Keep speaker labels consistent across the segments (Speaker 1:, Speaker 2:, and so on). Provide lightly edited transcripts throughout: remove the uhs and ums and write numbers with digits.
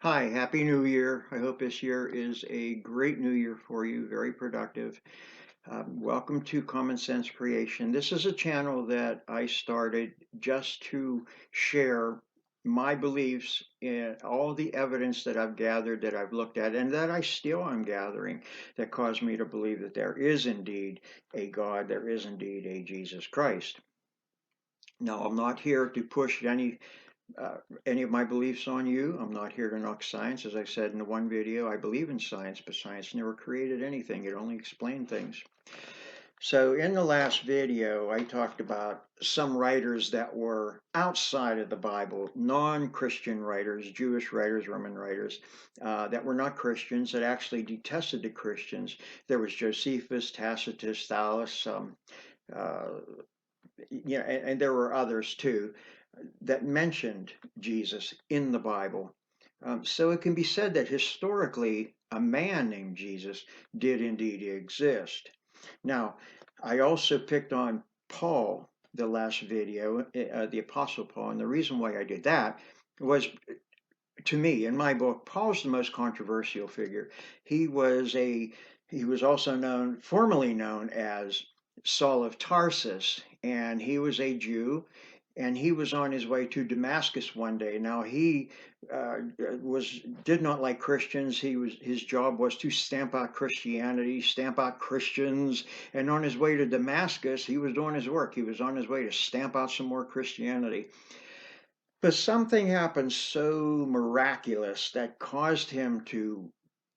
Speaker 1: Hi, Happy New Year. I hope this year is a great new year for you, very productive. Welcome to Common Sense Creation. This is a channel that I started just to share my beliefs and all the evidence that I've gathered, that I've looked at, and that I still am gathering that caused me to believe that there is indeed a God, there is indeed a Jesus Christ. Now, I'm not here to push any of my beliefs on you. I'm not here to knock science. As I said in the one video, I believe in science, but science never created anything. It only explained things. So in the last video, I talked about some writers that were outside of the Bible, non-Christian writers, Jewish writers, Roman writers, that were not Christians, that actually detested the Christians. There was Josephus, Tacitus, Thallus, uh, and there were others too that mentioned Jesus in the Bible. So it can be said that historically, a man named Jesus did indeed exist. Now, I also picked on Paul the last video, the Apostle Paul, and the reason why I did that was, to me, in my book, Paul's the most controversial figure. He was a he was also formerly known as Saul of Tarsus, and he was a Jew, and he was on his way to Damascus one day. Now he was did not like Christians. His job was to stamp out Christianity, stamp out Christians, and on his way to Damascus, he was doing his work. He was on his way to stamp out some more Christianity. But something happened so miraculous that caused him to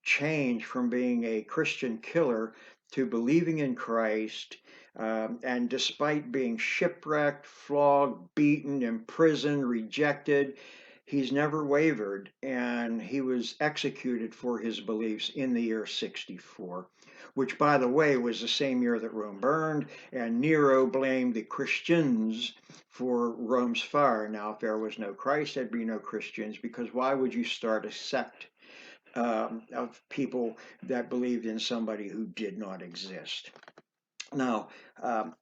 Speaker 1: change from being a Christian killer to believing in Christ. And despite being shipwrecked, flogged, beaten, imprisoned, rejected, he's never wavered. And he was executed for his beliefs in the year 64, which, by the way, was the same year that Rome burned. And Nero blamed the Christians for Rome's fire. Now, if there was no Christ, there'd be no Christians, because why would you start a sect of people that believed in somebody who did not exist? Now, um,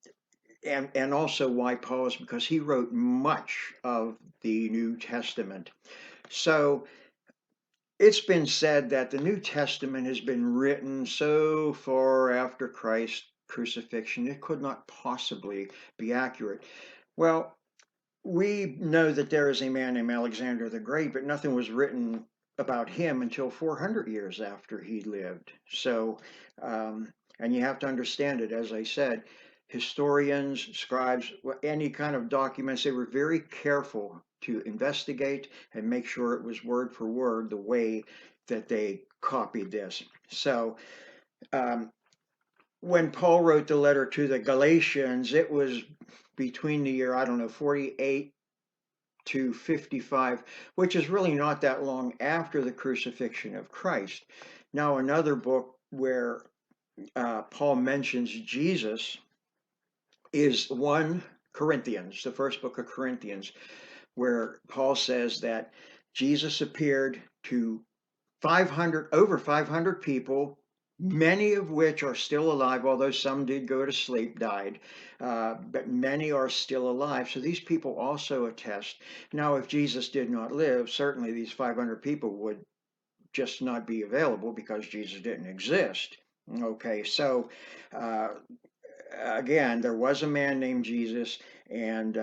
Speaker 1: and also why Paul is because he wrote much of the New Testament. So it's been said that the New Testament has been written so far after Christ's crucifixion, it could not possibly be accurate. Well, we know that there is a man named Alexander the Great, but nothing was written about him until 400 years after he lived. So, and you have to understand it, as I said, historians, scribes, any kind of documents, they were very careful to investigate and make sure it was word for word the way that they copied this. So, um, when Paul wrote the letter to the Galatians, it was between the year, I don't know, 48 to 55, which is really not that long after the crucifixion of Christ. Now, another book where Paul mentions Jesus is 1 Corinthians, the first book of Corinthians, where Paul says that Jesus appeared to over 500 people, many of which are still alive, although some did go to sleep, died, but many are still alive. So these people also attest. Now, if Jesus did not live, certainly these 500 people would just not be available because Jesus didn't exist. Okay, so uh, again, there was a man named Jesus, and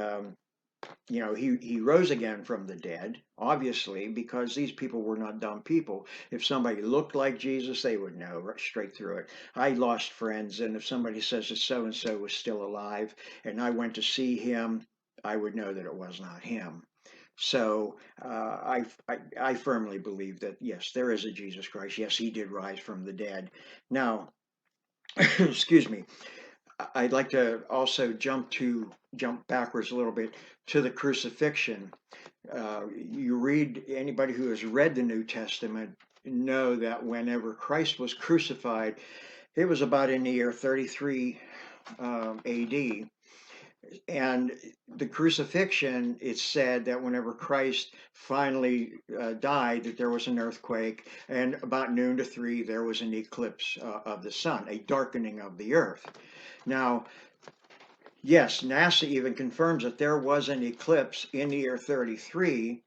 Speaker 1: he rose again from the dead, obviously, because these people were not dumb people. If somebody looked like Jesus, they would know right straight through it. I lost friends, and if somebody says that so and so was still alive, and I went to see him, I would know that it was not him. So I firmly believe that yes, there is a Jesus Christ. Yes, he did rise from the dead. Now, excuse me. I'd like to also jump backwards a little bit to the crucifixion. You read Anybody who has read the New Testament know that whenever Christ was crucified, it was about in the year 33 AD. And the crucifixion, it's said that whenever Christ finally died, that there was an earthquake, and about noon to 3, there was an eclipse of the sun, a darkening of the earth. Now, yes, NASA even confirms that there was an eclipse in the year 33,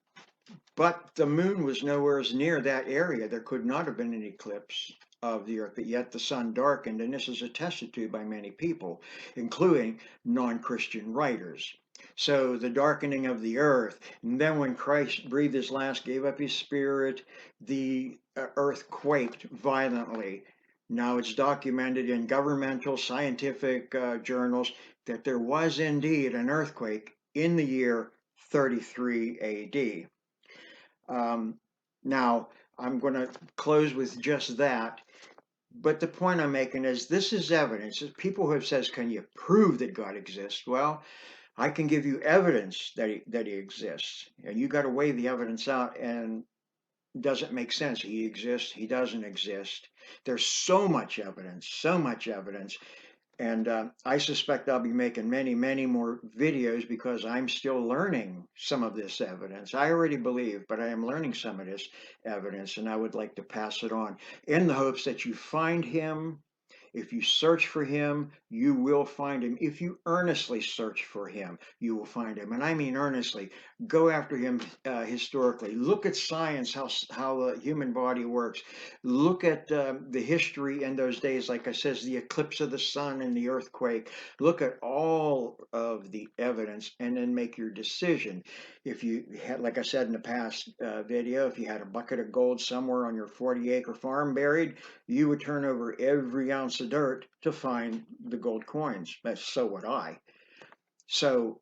Speaker 1: But the moon was nowhere near that area. There could not have been an eclipse of the earth, but yet the sun darkened, and this is attested to by many people, including non-Christian writers. So the darkening of the earth, and then when Christ breathed his last, gave up his spirit, the earth quaked violently. Now it's documented in governmental scientific journals that there was indeed an earthquake in the year 33 AD. Um, Now, I'm going to close with just that. But the point I'm making is this is evidence. People who have says, can you prove that God exists? Well, I can give you evidence that he exists. And you got to weigh the evidence out, and does it make sense? He exists, he doesn't exist. There's so much evidence, so much evidence. And I suspect I'll be making many, many more videos because I'm still learning some of this evidence. I already believe, but I am learning some of this evidence, and I would like to pass it on in the hopes that you find him. If you search for him, you will find him. If you earnestly search for him, you will find him. And I mean earnestly. Go after him historically. Look at science, how the human body works. Look at the history in those days, like I says, the eclipse of the sun and the earthquake. Look at all of the evidence and then make your decision. If you had, like I said in the past video, if you had a bucket of gold somewhere on your 40-acre farm buried, you would turn over every ounce of dirt to find the gold coins. So would I. So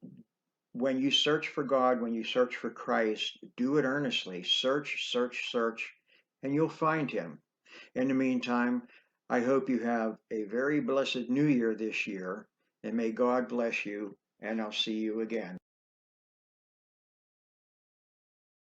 Speaker 1: when you search for God, when you search for Christ, do it earnestly. Search, search, search, and you'll find him. In the meantime, I hope you have a very blessed new year this year, and may God bless you, and I'll see you again.